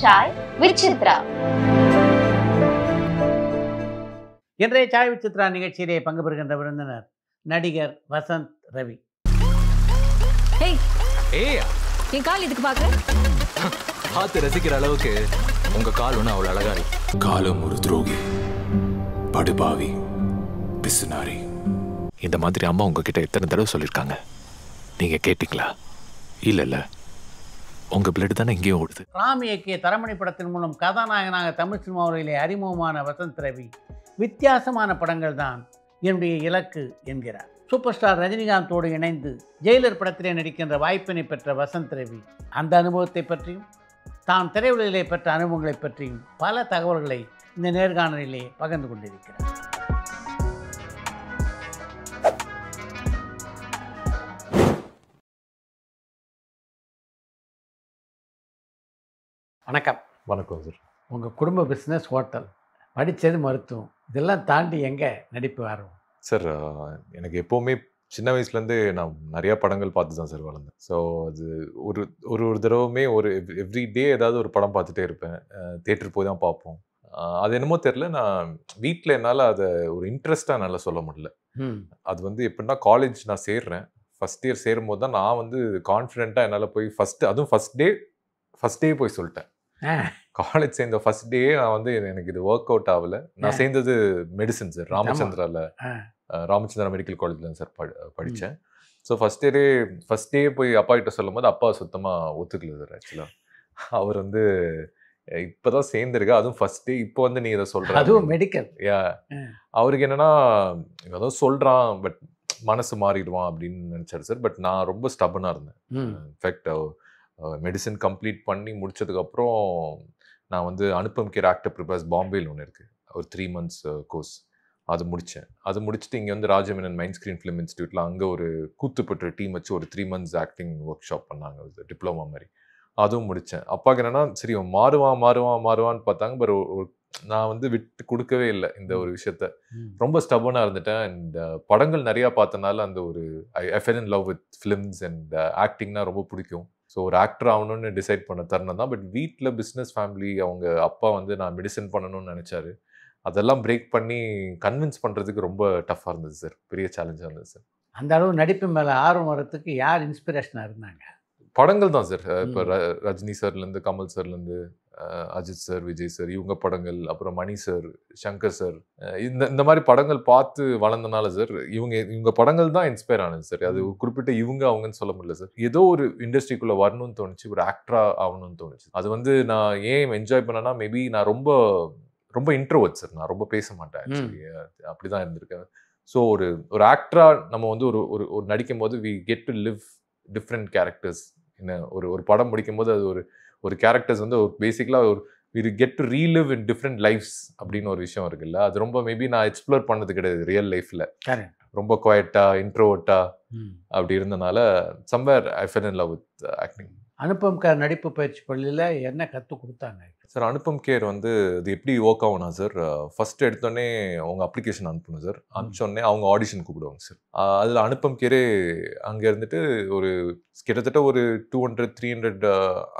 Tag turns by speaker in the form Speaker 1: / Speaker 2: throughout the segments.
Speaker 1: Sai with Chitra.
Speaker 2: இன்றைய Sai with Chitra நிகழ்ச்சியிலே பங்கு பெறுகின்ற விருந்தினர் நடிகர் வசந்த் ரவி.
Speaker 3: என் கால் இதுக்கு பாக்குற
Speaker 4: பார்த்து ரசிக்கிற அளவுக்கு உங்க கால் ஒன்று அவ்வளோ அழகா இருக்கு.
Speaker 5: காலம் ஒரு துரோகி, படுபாவி, பிசுனாரி.
Speaker 4: இந்த மாதிரி அம்மா உங்ககிட்ட எத்தனை தடவை சொல்லியிருக்காங்க, நீங்க கேட்டீங்களா? இல்ல உங்க பிளட் தானே இங்கேயும் ஓடுது.
Speaker 2: ராம் இயக்கிய தரமணி படத்தின் மூலம் கதாநாயகனாக தமிழ் சினிமாவிலே அறிமுகமான வசந்த் ரவி வித்தியாசமான படங்கள் தான் என்னுடைய இலக்கு என்கிறார். சூப்பர் ஸ்டார் ரஜினிகாந்தோடு இணைந்து ஜெயிலர் படத்திலே நடிக்கின்ற வாய்ப்பினை பெற்ற வசந்த் ரவி அந்த அனுபவத்தை பற்றியும் தான் திரையுலகிலே பெற்ற அனுபவங்களை பற்றியும் பல தகவல்களை இந்த நேர்காணலிலே பகிர்ந்து கொண்டிருக்கிறார். வணக்கம்.
Speaker 6: வணக்கம் சார்.
Speaker 2: உங்கள் குடும்ப பிஸ்னஸ், ஹோட்டல், படித்தது மருத்துவம், இதெல்லாம் தாண்டி எங்கே நடிப்பு ஆர்வம்?
Speaker 6: சார் எனக்கு எப்போவுமே சின்ன வயசுலேருந்தே நான் நிறையா படங்கள் பார்த்து தான் சார் வளர்ந்தேன். ஸோ அது ஒரு ஒரு ஒரு தடவையுமே ஒரு எவ்ரி டே ஏதாவது ஒரு படம் பார்த்துட்டே இருப்பேன். தேட்டர் போய் தான் பார்ப்போம். அது என்னமோ தெரில, நான் வீட்டில் என்னால் அதை ஒரு இன்ட்ரெஸ்ட்டாக என்னால் சொல்ல முடியல. அது வந்து எப்படின்னா, காலேஜ் நான் சேர்றேன், ஃபஸ்ட் இயர் சேரும்போது தான் நான் வந்து கான்ஃபிடென்ட்டாக என்னால் போய் அதுவும் ஃபஸ்ட் டே போய் சொல்லிட்டேன். காலேஜ் சேர்ந்த ஃபர்ஸ்ட் டே நான் வந்து எனக்கு இது ஒர்க் அவுட் ஆகலை. நான் சேர்ந்தது மெடிசன் சார், ராமச்சந்திரா மெடிக்கல் காலேஜில் சார் படித்தேன். ஸோ ஃபஸ்ட் டே போய் அப்பா கிட்ட சொல்லும் போது அப்பா சுத்தமாக ஒத்துக்கல சார். ஆக்சுவலாக அவர் வந்து இப்போதான் சேர்ந்துருக்க, அதுவும் ஃபர்ஸ்ட் டே இப்போ வந்து நீ இதை சொல்கிற,
Speaker 2: அதுவும் மெடிக்கல்.
Speaker 6: அவருக்கு என்னன்னா ஏதோ சொல்கிறான் பட் மனசு மாறிடுவான் அப்படின்னு நினச்சாரு சார். பட் நான் ரொம்ப ஸ்டபனாக இருந்தேன். இன்ஃபேக்ட் மெடிசன் கம்ப்ளீட் பண்ணி முடிச்சதுக்கப்புறம் நான் வந்து அனுப்பம் கேர் ஆக்டர் ப்ரிப்பேர்ஸ் பாம்பேயில் ஒன்று இருக்குது, ஒரு 3 months கோர்ஸ். அது முடிச்சுட்டு இங்கே வந்து ராஜமேனன் மைண்ட் ஸ்க்ரீன் ஃபிலிம் இன்ஸ்டியூட்டில் அங்கே ஒரு கூத்துப்பட்டு டீம் வச்சு ஒரு 3 months ஆக்டிங் ஒர்க் ஷாப் பண்ணாங்க, டிப்ளமா மாதிரி. அதுவும் முடித்தேன். அப்பாவுக்கு என்னென்னா சரி மாறுவான்னு பார்த்தாங்க. பட் நான் வந்து விட்டு கொடுக்கவே இல்லை இந்த ஒரு விஷயத்த. ரொம்ப ஸ்டபனாக இருந்துட்டேன். அண்ட் படங்கள் நிறையா பார்த்தனால அந்த ஒரு I fell in love with films and ஆக்டிங்னா ரொம்ப பிடிக்கும். ஸோ ஒரு ஆக்டர் ஆகணும்னு டிசைட் பண்ண தருணம் தான். பட் வீட்டில் பிஸ்னஸ் ஃபேமிலி, அவங்க அப்பா வந்து நான் மெடிசன் பண்ணணும்னு நினச்சாரு. அதெல்லாம் பிரேக் பண்ணி கன்வின்ஸ் பண்ணுறதுக்கு ரொம்ப டஃப்பாக இருந்தது சார், பெரிய சேலஞ்சாக இருந்தது சார்.
Speaker 2: அந்த அளவு நடிப்பு மேலே ஆர்வம் வரத்துக்கு யார் இன்ஸ்பிரேஷனாக இருந்தாங்க?
Speaker 6: படங்கள் தான் சார். இப்போ ரஜினி சார்லேருந்து, கமல் சார்லேருந்து, அஜித் சார், விஜய் சார், இவங்க படங்கள், அப்புறம் மணி சார், சங்கர் சார், இந்த மாதிரி படங்கள் பார்த்து வளர்ந்தனால சார் இவங்க படங்கள் தான் இன்ஸ்பயர் ஆனது சார். அது குறிப்பிட்ட இவங்க அவங்கன்னு சொல்ல முடியல சார். ஏதோ ஒரு இண்டஸ்ட்ரிக்குள்ளே வரணும்னு தோணுச்சு, ஒரு ஆக்டராக ஆகணும்னு தோணுச்சு. அது வந்து நான் ஏன் என்ஜாய் பண்ணேன்னா, மேபி நான் ரொம்ப இன்ட்ரோவர்ட் சார். நான் ரொம்ப பேச மாட்டேன் ஆக்சுவலி, அப்படி தான் இருந்திருக்கேன். ஸோ ஒரு ஆக்டராக நம்ம வந்து ஒரு நடிக்கும் போது we get to live different characters. என்ன ஒரு படம் முடிக்கும் போது அது ஒரு கேரக்டர்ஸ் வந்து ஒரு பேசிக்கலாக we get to relive in different lifes அப்படின்னு ஒரு விஷயம் இருக்குல்ல. அது ரொம்ப மேபி நான் எக்ஸ்ப்ளோர் பண்ணது கிடையாது ரியல் லைஃப்பில். ரொம்ப குவைட்டா, இன்ட்ரோவர்ட்டா அப்படி இருந்தனால somewhere I fell in love with acting.
Speaker 2: Anupam Kher நடிப்பு பயிற்சி பள்ளியில் என்ன கற்றுக் கொடுத்தாங்க
Speaker 6: சார்? அனுப்பம் கேர் வந்து அது எப்படி ஒர்க் ஆகும்னா சார், ஃபர்ஸ்ட் எடுத்தோடனே அவங்க அப்ளிகேஷன் அனுப்பணும் சார். அனுப்பிச்சோடனே அவங்க ஆடிஷன் கூப்பிடுவாங்க சார். அதில் அனுப்பம் கேரே அங்கே இருந்துட்டு ஒரு கிட்டத்தட்ட ஒரு 200-300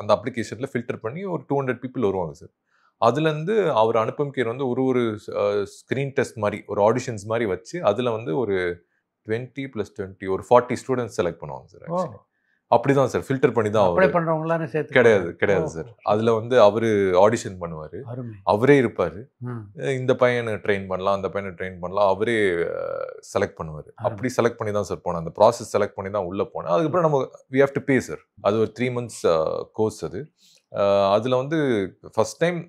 Speaker 6: அந்த அப்ளிகேஷனில் ஃபில்டர் பண்ணி ஒரு 200 people வருவாங்க சார். அதுலேருந்து அவர் அனுப்பம் கேர் வந்து ஒரு ஸ்க்ரீன் டெஸ்ட் மாதிரி, ஒரு ஆடிஷன்ஸ் மாதிரி வச்சு அதில் வந்து ஒரு 20+20 ஒரு 40 ஸ்டூடெண்ட்ஸ் செலக்ட் பண்ணுவாங்க சார். ஆக்சுவலி அப்படிதான் சார், ஃபில்டர் பண்ணி தான். கிடையாது சார். அதுல வந்து அவரு ஆடிஷன் பண்ணுவாரு, அவரே இருப்பாரு. இந்த பையனை ட்ரெயின் பண்ணலாம், அந்த பையனை ட்ரெயின் பண்ணலாம், அவரே செலக்ட் பண்ணுவாரு. அப்படி செலக்ட் பண்ணி தான் சார் போனேன். அந்த ப்ராசஸ் செலக்ட் பண்ணி தான் உள்ள போனேன். அதுக்கப்புறம் நம்ம we have to pay sir. அது ஒரு 3 months கோர்ஸ் அது. அதில் வந்து ஃபர்ஸ்ட் டைம்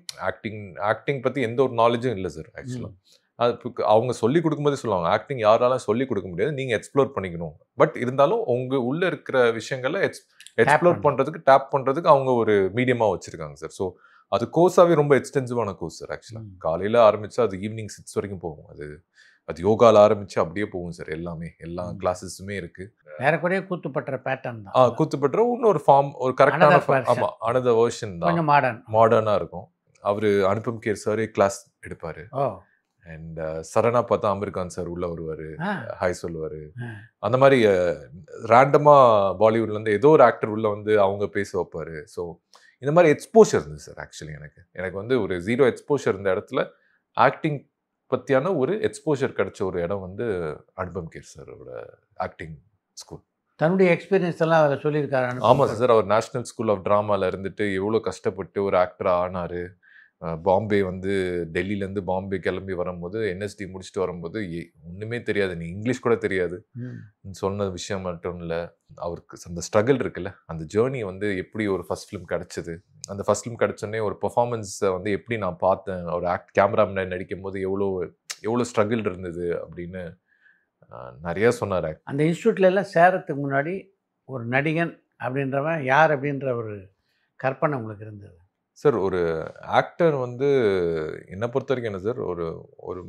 Speaker 6: ஆக்டிங் பற்றி எந்த ஒரு நாலேஜும் இல்லை சார். ஆக்சுவலாக அது அவங்க சொல்லிக் கொடுக்கும்போதே சொல்லுவாங்க, ஆக்டிங் யாராலும் சொல்லிக் கொடுக்க முடியாது, நீங்கள் எக்ஸ்ப்ளோர் பண்ணிக்கணும். பட் இருந்தாலும் உங்கள் உள்ளே இருக்கிற விஷயங்களை எக்ஸ்ப்ளோர் பண்ணுறதுக்கு, டேப் பண்ணுறதுக்கு அவங்க ஒரு மீடியமாக வச்சுருக்காங்க சார். ஸோ அது கோர்ஸாகவே ரொம்ப எக்ஸ்டென்சிவான கோர்ஸ் சார். ஆக்சுவலாக காலையில் ஆரம்பித்தா அது ஈவினிங் 6 வரைக்கும் போகும். அது யோகாவில் ஆரம்பித்து அப்படியே போகும் சார். எல்லா கிளாஸஸுமே இருக்குது.
Speaker 2: ஏறக்குறைய கூத்துப்பட்டுற பேட்டர்ன் தான்.
Speaker 6: கூத்துப்பட்டுற இன்னொரு ஃபார்ம், ஒரு கரெக்டான, ஆமாம், அனதர் வெர்ஷன் தான், மாடர்னாக இருக்கும். அவர் அனுப்பம் கேர் சாரே கிளாஸ் எடுப்பார். அண்ட் சரணா பார்த்தா அமீர்கான் சார் உள்ள வருவார், ஹாய் சொல்லுவார். அந்த மாதிரி ரேண்டமாக பாலிவுட்லேருந்து ஏதோ ஒரு ஆக்டர் உள்ள வந்து அவங்க பேச வைப்பார். ஸோ இந்த மாதிரி எக்ஸ்போஷர் இருந்தது சார். ஆக்சுவலி எனக்கு வந்து ஒரு 0 எக்ஸ்போஷர் இருந்த இடத்துல ஆக்டிங் பற்றியான ஒரு எக்ஸ்போஷர் கிடைச்ச ஒரு இடம் வந்து அனுபம் கேர் சாரோட ஆக்டிங் ஸ்கூல்.
Speaker 2: தன்னுடைய எக்ஸ்பீரியன்ஸ் எல்லாம் அதில் சொல்லியிருக்காரு.
Speaker 6: ஆமாம் சார். அவர் நேஷ்னல் ஸ்கூல் ஆஃப் ட்ராமாவில் இருந்துட்டு எவ்வளோ கஷ்டப்பட்டு ஒரு ஆக்டராக ஆனார். பாம்பே வந்து டெல்லியிலேருந்து பாம்பே கிளம்பி வரும்போது என்எஸ்டி முடிச்சுட்டு வரும்போது ஒன்றுமே தெரியாது, நீ இங்கிலீஷ் கூட தெரியாது. சொன்ன விஷயம் மட்டும் இல்லை, அவருக்கு அந்த ஸ்ட்ரகிள் இருக்குல்ல, அந்த ஜேர்னி வந்து எப்படி ஒரு ஃபர்ஸ்ட் ஃபிலிம் கிடச்சிது, அந்த ஃபர்ஸ்ட் ஃபிலிம் கிடச்சோடனே ஒரு பெர்ஃபார்மன்ஸை வந்து எப்படி நான் பார்த்தேன், ஒரு கேமரா முன்னாடி நடிக்கும் போது எவ்வளோ ஸ்ட்ரகிள் இருந்தது அப்படின்னு நிறையா சொன்னார்.
Speaker 2: அந்த இன்ஸ்டியூட்ல எல்லாம் சேரத்துக்கு முன்னாடி ஒரு நடிகன் அப்படின்றவன் யார் அப்படின்ற ஒரு கற்பனை உங்களுக்கு இருந்தது
Speaker 6: சார்? ஒரு ஆக்டர் வந்து என்னை பொறுத்த வரைக்கும் என்ன சார், ஒரு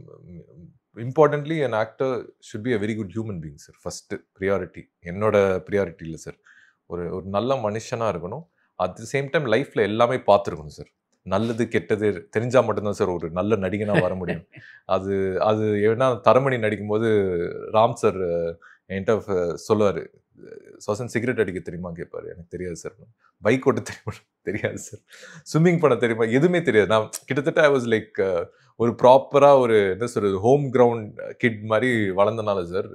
Speaker 6: importantly an actor should be a very good human being sir. First priority, என்னோட ப்ரியாரிட்டி இல்லை சார். ஒரு நல்ல மனுஷனாக இருக்கணும். அட் தி சேம் டைம் லைஃப்பில் எல்லாமே பார்த்துருக்கணும் சார். நல்லது கெட்டது தெரிஞ்சால் மட்டும்தான் சார் ஒரு நல்ல நடிகனாக வர முடியும். அது ஏன்னா தரமணி நடிக்கும்போது ராம் சார் என்கிட்ட சொல்லுவார், சோசன் சிகரெட் அடிக்க தெரியுமா கேட்பாரு. எனக்கு தெரியாது சார். பைக் ஓட்ட தெரியுமா? தெரியாது சார். ஸ்விம்மிங் பண்ண தெரியுமா? எதுவுமே தெரியாது. நான் கிட்டத்தட்ட ஐ வாஸ் லைக் ஒரு ப்ராப்பராக ஒரு என்ன சொல்றது, ஹோம் கிரவுண்ட் கிட் மாதிரி வளர்ந்தனால சார்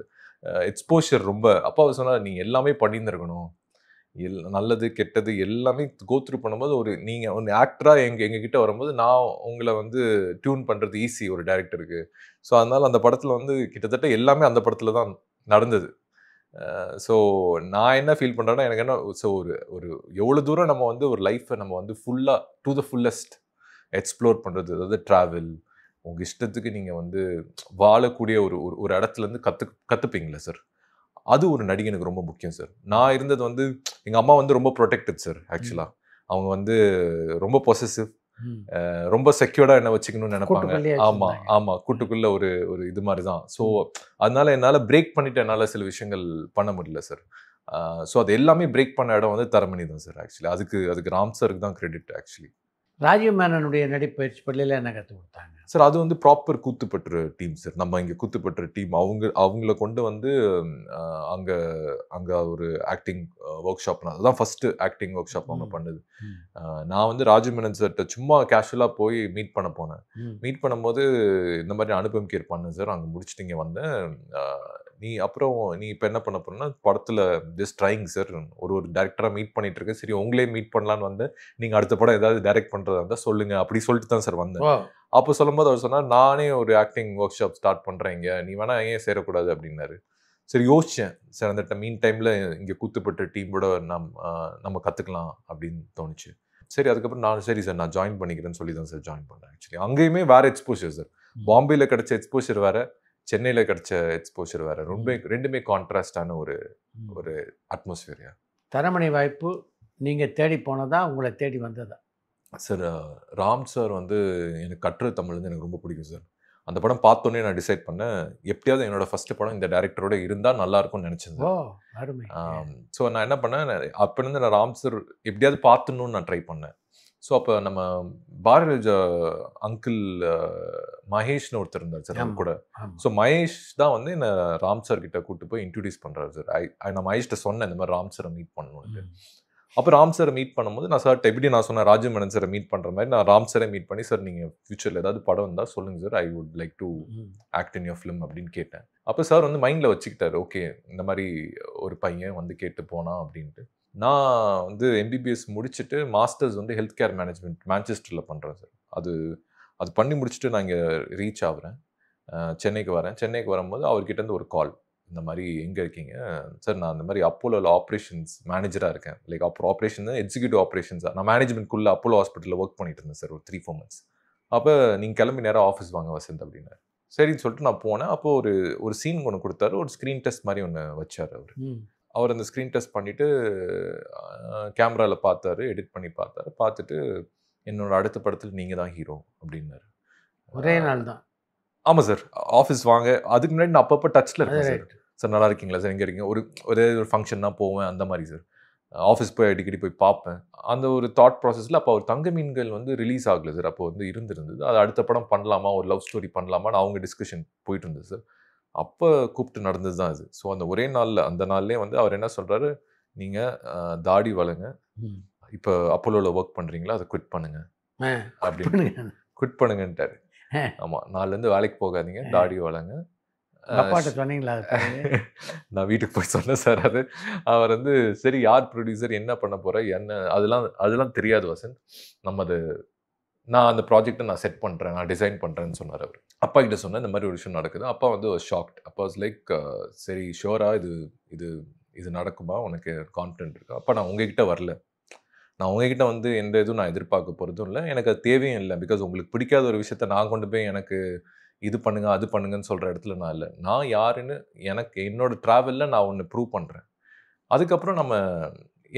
Speaker 6: எக்ஸ்போஷர் ரொம்ப. அப்பா சொன்னால் நீங்கள் எல்லாமே பண்ணியிருந்துருக்கணும், நல்லது கெட்டது எல்லாமே கோத்ரூ பண்ணும்போது நீங்கள் ஒரு ஆக்டராக எங்ககிட்ட வரும்போது நான் உங்களை வந்து டியூன் பண்ணுறது ஈஸி ஒரு டைரக்டருக்கு. ஸோ அதனால் அந்த படத்தில் வந்து கிட்டத்தட்ட எல்லாமே அந்த படத்தில் தான் நடந்தது. ஸோ நான் என்ன ஃபீல் பண்ணுறேன்னா, எனக்கு என்ன, ஸோ ஒரு எவ்வளோ தூரம் நம்ம வந்து ஒரு லைஃப்பை நம்ம வந்து ஃபுல்லாக டு த ஃபுல்லஸ்ட் எக்ஸ்ப்ளோர் பண்ணுறது, அதாவது ட்ராவல், உங்கள் இஷ்டத்துக்கு நீங்கள் வந்து வாழக்கூடிய ஒரு இடத்துலேருந்து கற்றுப்பீங்களா சார், அது ஒரு நடிகனுக்கு ரொம்ப முக்கியம் சார். நான் இருந்தது வந்து எங்கள் அம்மா வந்து ரொம்ப ப்ரொடெக்டட் சார். ஆக்சுவலாக அவங்க வந்து ரொம்ப பொசசிவ், ரொம்ப செக்யூர்டாக என்ன வச்சுக்கணும்னு நினைப்பாங்க. ஆமாம், கூட்டுக்குள்ள ஒரு இது மாதிரி தான். ஸோ அதனால என்னால் பிரேக் பண்ணிட்டு என்னால் சில விஷயங்கள் பண்ண முடியல சார். ஸோ அது எல்லாமே பிரேக் பண்ண இடம் வந்து தரமணி தான் சார். ஆக்சுவலி அதுக்கு ராம் சாருக்கு தான் கிரெடிட். ஆக்சுவலி
Speaker 2: ராஜீவ் மேனனுடைய நடிப்பயிற்சி பள்ளியில் என்ன கற்றுக் கொடுத்தாங்க
Speaker 6: சார்? அது வந்து ப்ராப்பர் கூத்துப்பற்று டீம் சார். நம்ம இங்கே கூத்துப்பற்று டீம் அவங்கள கொண்டு வந்து அங்கே ஒரு ஆக்டிங் ஒர்க் ஷாப், அதுதான் ஃபஸ்ட்டு ஆக்டிங் ஒர்க் ஷாப் அவங்க பண்ணது. நான் வந்து ராஜீவ் மேனன் சார்கிட்ட சும்மா கேஷுவலாக போய் மீட் பண்ண போனேன். மீட் பண்ணும்போது இந்த மாதிரி அனுபவம் கேர் பண்ணேன் சார். அங்கே முடிச்சுட்டு இங்கே வந்தேன். நீ இப்போ என்ன பண்ண போறேன்னா, படத்தில் ஜஸ்ட் ட்ரைங் சார், ஒரு டேரக்டராக மீட் பண்ணிட்டு இருக்கேன். சரி உங்களே மீட் பண்ணலான்னு வந்தேன். நீங்கள் அடுத்த படம் ஏதாவது டைரக்ட் பண்ணுறதா இருந்தால் சொல்லுங்கள் அப்படி சொல்லிட்டு தான் சார் வந்தேன். அப்போ சொல்லும்போது அவர் சொன்னார், நானே ஒரு ஆக்டிங் ஒர்க் ஷாப் ஸ்டார்ட் பண்ணுறேன் இங்கே, நீ வேணா ஏன் சேரக்கூடாது அப்படின்னாரு. சரி யோசித்தேன் சார். அந்த மீன் டைமில் இங்கே கூத்துப்பட்ட டீமோட நம்ம கற்றுக்கலாம் அப்படின்னு தோணுச்சு. சரி அதுக்கப்புறம் சரி சார் நான் ஜாயின் பண்ணிக்கிறேன்னு சொல்லி தான் சார் ஜாயின் பண்ணேன். ஆக்சுவலி அங்கேயுமே வேறு எக்ஸ்போஷர் சார். பாம்பேயில் கிடைச்ச எக்ஸ்போஷர் வேறு, சென்னையில் கிடைச்ச எக்ஸ்போஷர் வேறு. ரெண்டுமே கான்ட்ராஸ்டான ஒரு அட்மாஸ்பியர்.
Speaker 2: தரமணி வாய்ப்பு நீங்கள் தேடி போனதா உங்களை தேடி வந்ததா
Speaker 6: சார்? ராம் சார் வந்து எனக்கு கற்று தமிழ் வந்து எனக்கு ரொம்ப பிடிக்கும் சார். அந்த படம் பார்த்தோன்னே நான் டிசைட் பண்ணேன், எப்படியாவது என்னோட ஃபஸ்ட்டு படம் இந்த டேரக்டரோட இருந்தால் நல்லாயிருக்கும்னு நினச்சேன் சார். ஸோ நான் என்ன பண்ணேன், அப்போலேருந்து நான் ராம் சார் எப்படியாவது பார்த்துணுன்னு நான் ட்ரை பண்ணேன். ஸோ அப்போ நம்ம பாரதிராஜா அங்கிள் மகேஷ்னு ஒருத்தர் இருந்தார் சார் அவங்க கூட. ஸோ மகேஷ் தான் வந்து என்னை ராம் சார் கிட்ட கூப்பிட்டு போய் இன்ட்ரடியூஸ் பண்ணுறாரு சார். நான் மகேஷ்கிட்ட சொன்னேன் இந்த மாதிரி ராம் சாரை மீட் பண்ணணுன்ட்டு. அப்போ ராம் சாரை மீட் பண்ணும்போது நான் சார்ட்ட எப்படி நான் சொன்னேன், ராஜீவ் மேனன் சாரை மீட் பண்ணுற மாதிரி நான் ராம் சாரை மீட் பண்ணி, சார் நீங்கள் ஃபியூச்சரில் ஏதாவது படம் இருந்தால் சொல்லுங்கள் sir, I would like to act in your film அப்படின்னு கேட்டேன். அப்போ சார் வந்து மைண்டில் வச்சுக்கிட்டாரு, ஓகே இந்த மாதிரி ஒரு பையன் வந்து கேட்டு போனான் அப்படின்ட்டு. நான் வந்து எம்பிபிஎஸ் முடிச்சுட்டு மாஸ்டர்ஸ் வந்து ஹெல்த் கேர் மேனேஜ்மெண்ட் மேன்செஸ்டரில் பண்ணுறேன் சார். அது பண்ணி முடிச்சுட்டு நான் இங்கே ரீச் ஆகுறேன், சென்னைக்கு வரேன். சென்னைக்கு வரும்போது அவர்கிட்டேருந்து ஒரு கால், இந்த மாதிரி எங்கே இருக்கீங்க சார்? நான் இந்த மாதிரி அப்போலோவில் ஆப்ரேஷன்ஸ் மேனேஜராக இருக்கேன். லைக் ஆப்ரேஷன் எக்ஸிக்யூட்டிவ் ஆப்ரேஷன்ஸாக நான் மேனேஜ்மெண்ட்குள்ளே அப்போலோ ஹாஸ்பிட்டலில் ஒர்க் பண்ணிட்டு இருந்தேன் சார் ஒரு 3-4 months. அப்போ நீங்கள் கிளம்பி நேராக ஆஃபீஸ் வாங்க வசந்த் அப்படின்னாரு. சரின்னு சொல்லிட்டு நான் போனேன். அப்போது ஒரு சீன் ஒன்று கொடுத்தாரு, ஒரு ஸ்க்ரீன் டெஸ்ட் மாதிரி ஒன்று வச்சார் அவர் அந்த ஸ்க்ரீன் டெஸ்ட் பண்ணிவிட்டு கேமராவில் பார்த்தாரு, எடிட் பண்ணி பார்த்துட்டு என்னோட அடுத்த படத்தில் நீங்கள் தான் ஹீரோ அப்படின்னாரு.
Speaker 2: ஒரே நாள் தான்.
Speaker 6: ஆமாம் சார், ஆஃபீஸ் வாங்க. அதுக்கு முன்னாடி நான் அப்பப்போ டச்சில் இருக்கேன் சார். சார் நல்லா இருக்கீங்களா சார், எங்கே இருக்கீங்க, ஒரே ஒரு ஃபங்க்ஷன் தான் போவேன் அந்த மாதிரி சார். ஆஃபீஸ் போய் அடிக்கடி போய் பார்ப்பேன். அந்த ஒரு தாட் ப்ராசஸில் அப்போ ஒரு தங்க மீன்கள் வந்து ரிலீஸ் ஆகலை சார். அப்போ வந்து இருந்திருந்தது. அது அடுத்த படம் பண்ணலாமா, ஒரு லவ் ஸ்டோரி பண்ணலாமான்னு அவங்க டிஸ்கஷன் போயிட்டு இருந்தது சார். அப்போ கூப்பிட்டு நடந்தது தான் அது. ஸோ அந்த ஒரே நாளில் அந்த நாள்லேயே வந்து அவர் என்ன சொல்கிறாரு, நீங்கள் தாடி வளங்க, இப்போ அப்போலோவில் ஒர்க் பண்ணுறீங்களா, அதை குவிட் பண்ணுங்க அப்படின்னு
Speaker 2: பண்ணுங்க.
Speaker 6: குவிட் பண்ணுங்கன்ட்டாரு.
Speaker 2: ஆ.
Speaker 6: ஆமாம், நாலுலேருந்து வேலைக்கு போகாதீங்க, தாடி வளங்க.
Speaker 2: அப்பாட்ட சொன்னீங்களா அது பிறகு?
Speaker 6: நான் வீட்டுக்கு போய் சொன்னேன் சார். அது அவர் வந்து சரி யார் ப்ரொடியூசர், என்ன பண்ண போற, என்ன அதெல்லாம் தெரியாது வசந்த். நம்ம அது நான் அந்த ப்ராஜெக்ட்டை நான் செட் பண்ணுறேன், நான் டிசைன் பண்ணுறேன்னு சொன்னார் அவர். அப்பா கிட்ட சொன்னேன் இந்த மாதிரி ஒரு விஷயம் நடக்குது. அப்பா வந்து ஷாக்ட். அப்பா வாஸ் லைக் சரி ஷோரா இது இது இது நடக்குமா, உனக்கு கான்ஃபிடென்ட் இருக்கா? அப்பா நான் உங்ககிட்ட வரல, நான் உங்ககிட்ட வந்து எந்த இதுவும் நான் எதிர்பார்க்க போகிறதும் இல்லை, எனக்கு அது தேவையும் இல்லை. பிகாஸ் உங்களுக்கு பிடிக்காத ஒரு விஷயத்த நான் கொண்டு போய் எனக்கு இது பண்ணுங்க அது பண்ணுங்கன்னு சொல்கிற இடத்துல நான் இல்லை. நான் யாருன்னு எனக்கு என்னோட ட்ராவலில் நான் ஒன்று ப்ரூவ் பண்ணுறேன். அதுக்கப்புறம் நம்ம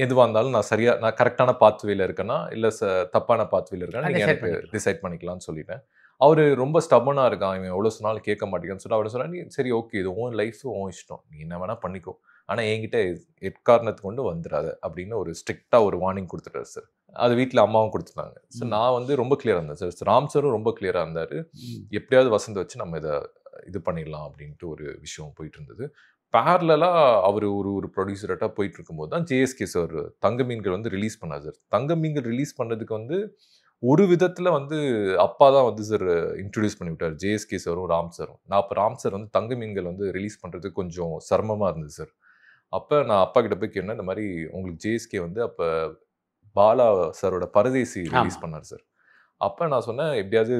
Speaker 6: எதுவாக இருந்தாலும் நான் கரெக்டான பாத்வேல இருக்கேன்னா இல்லை தப்பான பாத்வேல இருக்கேன்னா நீங்கள் எனக்கு டிசைட் பண்ணிக்கலாம்னு சொல்லிட்டேன். அவர் ரொம்ப ஸ்டபனாக இருக்கான், இவன் எவ்வளோ சொன்னாலும் கேட்க மாட்டேங்கன்னு சொல்லி அவர் சொன்னா, நீ சரி ஓகே இது உன் லைஃப் உன் இஷ்டம், நீ என்ன வேணால் பண்ணிக்கோ, ஆனால் என்கிட்ட எக்காரணத்தை கொண்டு வந்துடாத அப்படின்னு ஒரு ஸ்ட்ரிக்டாக ஒரு வார்னிங் கொடுத்துட்டாரு சார். அது வீட்டில் அம்மாவும் கொடுத்துட்டாங்க. ஸோ நான் வந்து ரொம்ப கிளியராக இருந்தேன் சார். ராம் சாரும் ரொம்ப கிளியராக இருந்தார். எப்படியாவது வசந்த் வச்சு நம்ம இது பண்ணிடலாம் அப்படின்ட்டு ஒரு விஷயம் போயிட்டு இருந்தது. பேரலாக அவர் ஒரு ப்ரொடியூசர்ட்டாக போயிட்டு இருக்கும்போது தான் ஜேஎஸ்கே சார் தங்க மீன்கள் வந்து ரிலீஸ் பண்ணார் சார். தங்க மீன்கள் ரிலீஸ் பண்ணதுக்கு வந்து ஒரு விதத்தில் வந்து அப்பா தான் வந்து சார் இன்ட்ரடியூஸ் பண்ணி விட்டார், ஜேஎஸ்கே சாரும் ராம் சாரும். நான் அப்போ ராம் சார் வந்து தங்க மீன்கள் வந்து ரிலீஸ் பண்ணுறதுக்கு கொஞ்சம் சிரமமாக இருந்தது சார். அப்போ நான் அப்பா கிட்ட போய் கேட்டேன், இந்த மாதிரி உங்களுக்கு ஜேஎஸ்கே வந்து அப்போ பாலா சாரோட பரதேசி ரிலீஸ் பண்ணார் சார். அப்போ நான் சொன்னேன் எப்படியாவது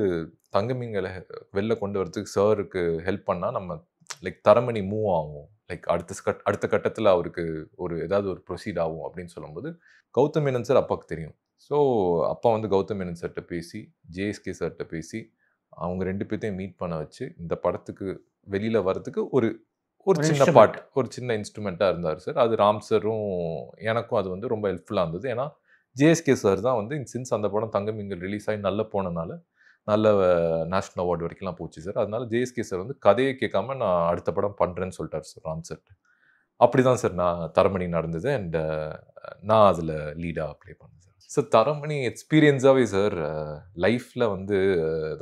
Speaker 6: தங்க மீன்களை வெளில கொண்டு வரதுக்கு சாருக்கு ஹெல்ப் பண்ணால் நம்ம லைக் தரமணி மூவ் ஆகும், லைக் அடுத்த கட்டத்தில் அவருக்கு ஏதாவது ஒரு ப்ரொசீட் ஆகும் அப்படின்னு சொல்லும்போது கௌதம் மேனன் சார் அப்பாவுக்கு தெரியும். ஸோ அப்பா வந்து கௌதம் மேனன் சார்கிட்ட பேசி ஜேஎஸ்கே சார்கிட்ட பேசி அவங்க 2 பேர்த்தையும் மீட் பண்ண வச்சு இந்த படத்துக்கு வெளியில் வர்றதுக்கு ஒரு சின்ன பார்ட், ஒரு சின்ன இன்ஸ்ட்ருமெண்ட்டாக இருந்தார் சார். அது ராம் சாரும் எனக்கும் அது வந்து ரொம்ப ஹெல்ப்ஃபுல்லாக இருந்தது. ஏன்னா ஜேஎஸ்கே சார் தான் வந்து சின்ஸ் அந்த படம் தங்க மீன்கள் ரிலீஸ் ஆகி நல்ல போனனால நல்ல நேஷ்னல் அவார்டு வரைக்கும்லாம் போச்சு சார். அதனால ஜேஎஸ்கே சார் வந்து கதையை கேட்காம நான் அடுத்த படம் பண்ணுறேன்னு சொல்லிட்டார் சார் ராம் சார். அப்படி தான் சார் நான் தரமணி நடந்தது. அண்ட் நான் அதில் லீடாக ப்ளே பண்ணேன் சார். சார் தரமணி எக்ஸ்பீரியன்ஸாகவே சார் லைஃப்பில் வந்து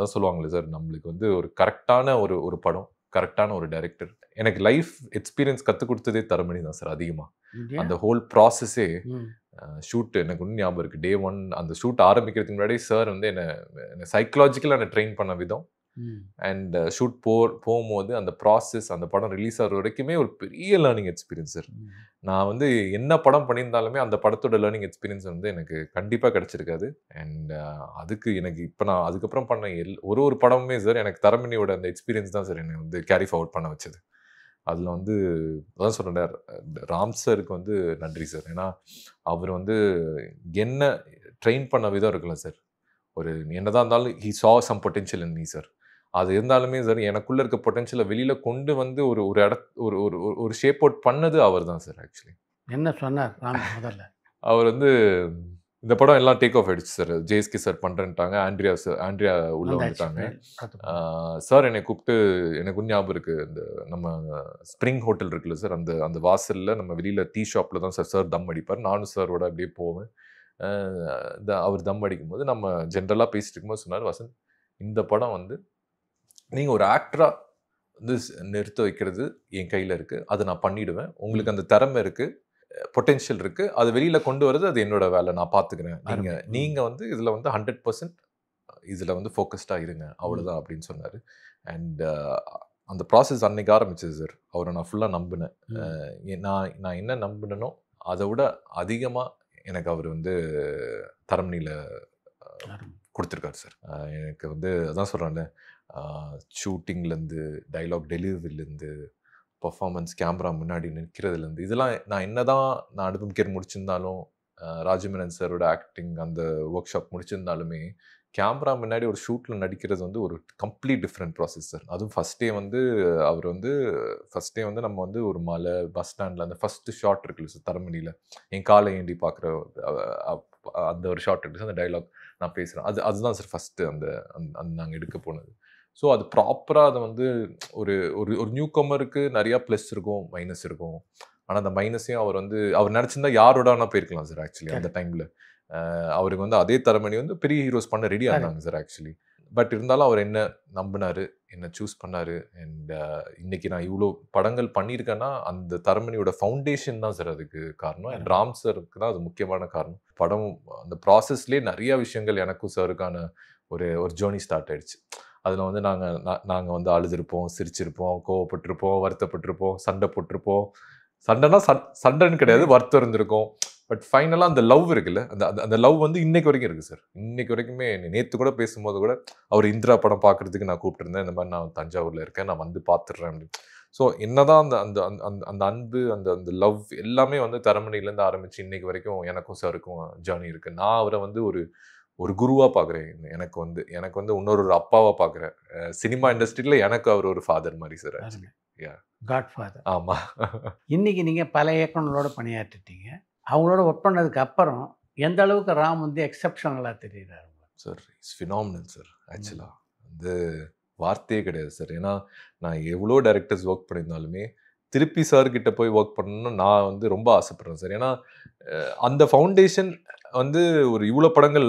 Speaker 6: தான் சொல்லுவாங்களே சார், நம்மளுக்கு வந்து ஒரு கரெக்டான ஒரு படம், கரெக்டான ஒரு டைரக்டர். எனக்கு லைஃப் எக்ஸ்பீரியன்ஸ் கற்றுக் கொடுத்ததே தரமணி தான் சார் அதிகமாக. அந்த ஹோல் ப்ராசஸே ஷூட் எனக்கு இன்னும் ஞாபகம் இருக்குது. Day 1 அந்த ஷூட் ஆரம்பிக்கிறதுக்கு முன்னாடி சார் வந்து என்னை சைக்கலாஜிக்கலாக என்னை ட்ரெயின் பண்ண விதம் அண்ட் ஷூட் போகும்போது அந்த ப்ராசஸ், அந்த படம் ரிலீஸ் ஆகிற வரைக்குமே ஒரு பெரிய லேர்னிங் எக்ஸ்பீரியன்ஸ் சார். நான் வந்து என்ன படம் பண்ணியிருந்தாலுமே அந்த படத்தோட லேர்னிங் எக்ஸ்பீரியன்ஸ் வந்து எனக்கு கண்டிப்பாக கிடச்சிருக்காது. அண்ட் அதுக்கு எனக்கு இப்போ நான் அதுக்கப்புறம் பண்ண ஒரு படமுமே சார் எனக்கு தரமணியோட அந்த எக்ஸ்பீரியன்ஸ் தான் சார் என்னை வந்து கேரி ஃபார்வர்ட் பண்ண வச்சது. அதில் வந்து அதான் சொல்கிறேன், ராம் சாருக்கு வந்து நன்றி சார். ஏன்னா அவர் வந்து என்ன ட்ரெயின் பண்ண விதம் இருக்குல்ல சார், ஒரு என்னதான் இருந்தாலும் he saw some potential in me sir. அது இருந்தாலுமே சார் எனக்குள்ளே இருக்க பொட்டென்ஷியலை வெளியில் கொண்டு வந்து ஒரு ஷேப் அவுட் பண்ணது அவர் தான் சார். ஆக்சுவலி
Speaker 2: என்ன சொன்னார் ராம் முதல்ல?
Speaker 6: அவர் வந்து இந்த படம் எல்லாம் டேக் ஆஃப் ஆயிடுச்சு சார். ஜேஎஸ்கே சார் பண்ணுறேன்ட்டாங்க, ஆண்ட்ரியா உள்ளே வந்துட்டாங்க. சார் என்னை கூப்பிட்டு எனக்கு ஞாபகம் இருக்குது, இந்த நம்ம ஸ்ப்ரிங் ஹோட்டல் இருக்குல்ல சார், அந்த வாசலில் நம்ம வெளியில் டீ ஷாப்பில் தான் சார் தம் அடிப்பார். நானும் சாரோட அப்படியே போவேன். அவர் தம் அடிக்கும் போது நம்ம ஜென்ரலாக பேசிட்டு இருக்கும்போது சொன்னார், வசந்த் இந்த படம் வந்து நீங்கள் ஒரு ஆக்டராக வந்து நிறுத்த வைக்கிறது என் கையில் இருக்குது, அதை நான் பண்ணிவிடுவேன். உங்களுக்கு அந்த திறமை இருக்குது, பொட்டென்ஷியல் இருக்குது, அது வெளியில் கொண்டு வரது அது என்னோட வேலை, நான் பார்த்துக்கிறேன். நீங்கள் வந்து இதில் வந்து 100% இதில் வந்து ஃபோக்கஸ்டாக இருங்க, அவ்வளோதான் அப்படின்னு சொன்னார். அண்ட் அந்த ப்ராசஸ் அன்னைக்கு ஆரம்பிச்சது சார். அவரை நான் ஃபுல்லாக நம்பினேன். நான் என்ன நம்பினனோ அதை விட அதிகமாக எனக்கு அவர் வந்து தரமணியில் கொடுத்துருக்காரு சார். எனக்கு வந்து அதான் சொல்கிறேன்ல, ஷூட்டிங்லேருந்து டைலாக் டெலிவரிலேருந்து பர்ஃபார்மன்ஸ், கேமரா முன்னாடி நிற்கிறதுலேருந்து, இதெல்லாம் நான் அனுபவம் கேர் முடிச்சிருந்தாலும், ராஜமேனன் சாரோட ஆக்டிங் அந்த ஒர்க் ஷாப் முடிச்சிருந்தாலுமே, கேமரா முன்னாடி ஒரு ஷூட்டில் நடிக்கிறது வந்து ஒரு கம்ப்ளீட் டிஃப்ரெண்ட் ப்ராசஸ் சார். அதுவும் ஃபஸ்ட் டே வந்து நம்ம வந்து ஒரு மலை பஸ் ஸ்டாண்டில் அந்த ஃபஸ்ட்டு ஷாட் இருக்குல்ல சார் தரமணியில், என் காலை ஏண்டி பார்க்குற அந்த ஒரு ஷாட் இருக்குது சார். அந்த டைலாக் நான் பேசுகிறேன், அதுதான் சார் ஃபஸ்ட்டு அந்த நாங்கள் எடுக்க போனது. ஸோ அது ப்ராப்பராக அதை வந்து ஒரு நியூ கமருக்கு நிறையா ப்ளஸ் இருக்கும், மைனஸ் இருக்கும். ஆனால் அந்த மைனஸையும் அவர் நினச்சிருந்தா யாரோட வேணா போயிருக்கலாம் சார். ஆக்சுவலி அந்த டைமில் அவருக்கு வந்து அதே தரமணி வந்து பெரிய ஹீரோஸ் பண்ண ரெடியாக இருந்தாங்க சார். ஆக்சுவலி பட் இருந்தாலும் அவர் என்ன நம்பினாரு, என்ன சூஸ் பண்ணாரு. அண்ட் இன்னைக்கு நான் இவ்வளோ படங்கள் பண்ணியிருக்கேன்னா அந்த தரமணியோட ஃபவுண்டேஷன் தான் சார் அதுக்கு காரணம். அண்ட் ராம் சாருக்கு தான் அது முக்கியமான காரணம். படம் அந்த ப்ராசஸ்லேயே நிறைய விஷயங்கள் எனக்கும் சாருக்கான ஒரு ஜேர்னி ஸ்டார்ட் ஆயிடுச்சு. அதில் வந்து நாங்கள் வந்து அழுதுருப்போம், சிரிச்சிருப்போம், கோவப்பட்டிருப்போம், வருத்தப்பட்டிருப்போம், சண்டை போட்டிருப்போம். சண்டைனா சண்டைன்னு கிடையாது, வருத்தம் இருந்திருக்கும். பட் ஃபைனலாக அந்த லவ் இருக்குல்ல, அந்த லவ் வந்து இன்னைக்கு வரைக்கும் இருக்குது சார். இன்னைக்கு வரைக்குமே நேற்று கூட பேசும்போது கூட அவர் இந்திரா படம் பார்க்குறதுக்கு நான் கூப்பிட்டுருந்தேன். இந்த மாதிரி நான் தஞ்சாவூரில் இருக்கேன், நான் வந்து பார்த்துடுறேன் அப்படின்னு. ஸோ என்னதான் அந்த அந்த அந்த அந்த அன்பு, அந்த லவ் எல்லாமே வந்து தரமணிலேருந்து ஆரம்பித்து இன்னைக்கு வரைக்கும் எனக்கும் சாருக்கும் ஜேர்னி இருக்குது. நான் அவரை வந்து ஒரு குருவாக பார்க்குறேன். எனக்கு வந்து இன்னொரு அப்பாவாக பார்க்குறேன். சினிமா இண்டஸ்ட்ரியில் எனக்கு அவர் ஒரு ஃபாதர் மாதிரி சார். Actually
Speaker 2: God father.
Speaker 6: ஆமாம்.
Speaker 2: இன்றைக்கி நீங்கள் பல இயக்குனர்களோட பணியாற்றிட்டீங்க. அவங்களோட ஒர்க் பண்ணதுக்கு அப்புறம் எந்த அளவுக்கு ராம் வந்து எக்ஸப்ஷனலாக தெரியுறாரு
Speaker 6: சார்? It's phenomenal sir. ஆக்சுவலாக வந்து வார்த்தையே கிடையாது சார். ஏன்னா நான் எவ்வளோ டைரக்டர்ஸ் ஒர்க் பண்ணியிருந்தாலுமே திருப்பி சார்கிட்ட போய் ஒர்க் பண்ணணும்னு நான் வந்து ரொம்ப ஆசைப்படுறேன் சார். ஏன்னா அந்த ஃபவுண்டேஷன் வந்து ஒரு இவ்வளோ படங்கள்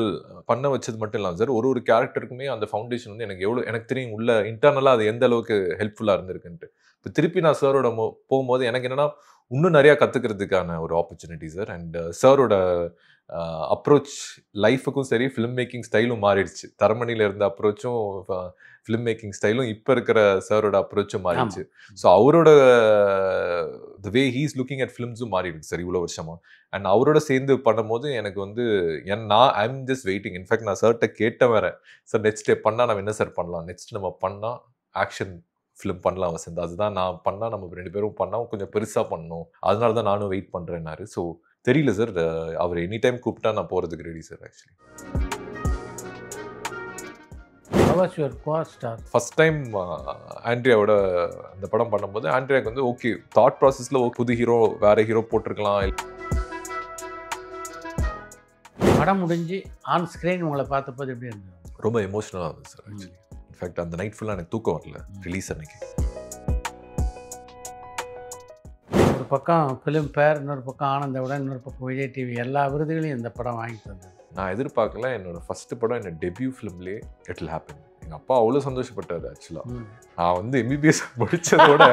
Speaker 6: பண்ண வச்சது மட்டும் இல்லாமல் சார், ஒரு கேரக்டருக்குமே அந்த ஃபவுண்டேஷன் வந்து எனக்கு தெரியும் உள்ள இன்டர்னலாக அது எந்த அளவுக்கு ஹெல்ப்ஃபுல்லாக இருந்திருக்குன்ட்டு. இப்போ திருப்பி நான் சாரோட போகும்போது எனக்கு என்னென்னா இன்னும் நிறையா கற்றுக்கிறதுக்கான ஒரு ஆப்பர்ச்சுனிட்டி சார். அண்ட் சாரோட அப்ரோச் லைஃபுக்கும் சரி, ஃபிலிம் மேக்கிங் ஸ்டைலும் மாறிடுச்சு. தரமணியில் இருந்த அப்ரோச்சும் ஃபிலிம் மேக்கிங் ஸ்டைலும் இப்போ இருக்கிற சாரோட அப்ரோச்சும் மாறிடுச்சு. ஸோ அவரோட the way he is looking at ஃபிலிம்ஸும் மாறிடுச்சு சார் இவ்வளோ வருஷமாக. அண்ட் அவரோட சேர்ந்து பண்ணும்போது எனக்கு வந்து I am just waiting. In fact நான் சார்கிட்ட கேட்டேன் வேறு, சார் நெக்ஸ்ட் டே பண்ணால் நம்ம என்ன சார் பண்ணலாம், நெக்ஸ்ட் நம்ம பண்ணால் ஆக்ஷன் ஃபிலிம் பண்ணலாம் வசந்த், அதுதான் நான் பண்ணால் நம்ம 2 பேரும் பண்ணால் கொஞ்சம் பெருசாக பண்ணணும், அதனால தான் நானும் வெயிட் பண்ணுறேன்னாரு. ஸோ தெரியல சார், அவர் எனி டைம் கூப்பிட்டா நான் போகிறதுக்கு ready sir. Actually first time ஆண்ட்ரியாவோட அந்த படம் பண்ணும்போது ஆண்ட்ரியாவுக்கு வந்து ஓகே தாட் ப்ராசஸில் புது ஹீரோ வேற ஹீரோ போட்டிருக்கலாம்.
Speaker 2: படம் முடிஞ்சு ஆன் ஸ்க்ரீன் உங்களை பார்த்தபோது எப்படி இருந்தது?
Speaker 6: ரொம்ப எமோஷனலாக இருந்தது சார். ஆக்சுவலி இன்ஃபேக்ட் அந்த நைட் ஃபுல்லாக எனக்கு தூக்கம் வரல ரிலீஸ் அன்னைக்கு.
Speaker 2: ஒரு பக்கம் ஃபிலிம் ஃபேர், இன்னொரு பக்கம் ஆனந்தவுடன், இன்னொரு பக்கம் விஜய் டிவி, எல்லா விருதுகளையும் இந்த படம் வாங்கி தந்தது.
Speaker 6: நான் எதிர்பார்க்கல. என்னோட ஃபஸ்ட்டு படம் என்னோட டெபியூ ஃபிலிம்லேயே இட் வில் ஹேப்பன். எங்கள் அப்பா அவ்வளோ சந்தோஷப்பட்டார். ஆக்சுவலாக நான் வந்து எம்பிபிஎஸ் முடித்ததோட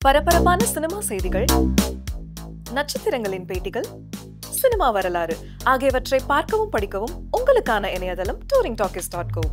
Speaker 1: பரபரப்பான சினிமா செய்திகள், நட்சத்திரங்களின் பேட்டிகள், சினிமா வரலாறு ஆகியவற்றை பார்க்கவும் படிக்கவும் உங்களுக்கான இணையதளம் touringtalkies.co.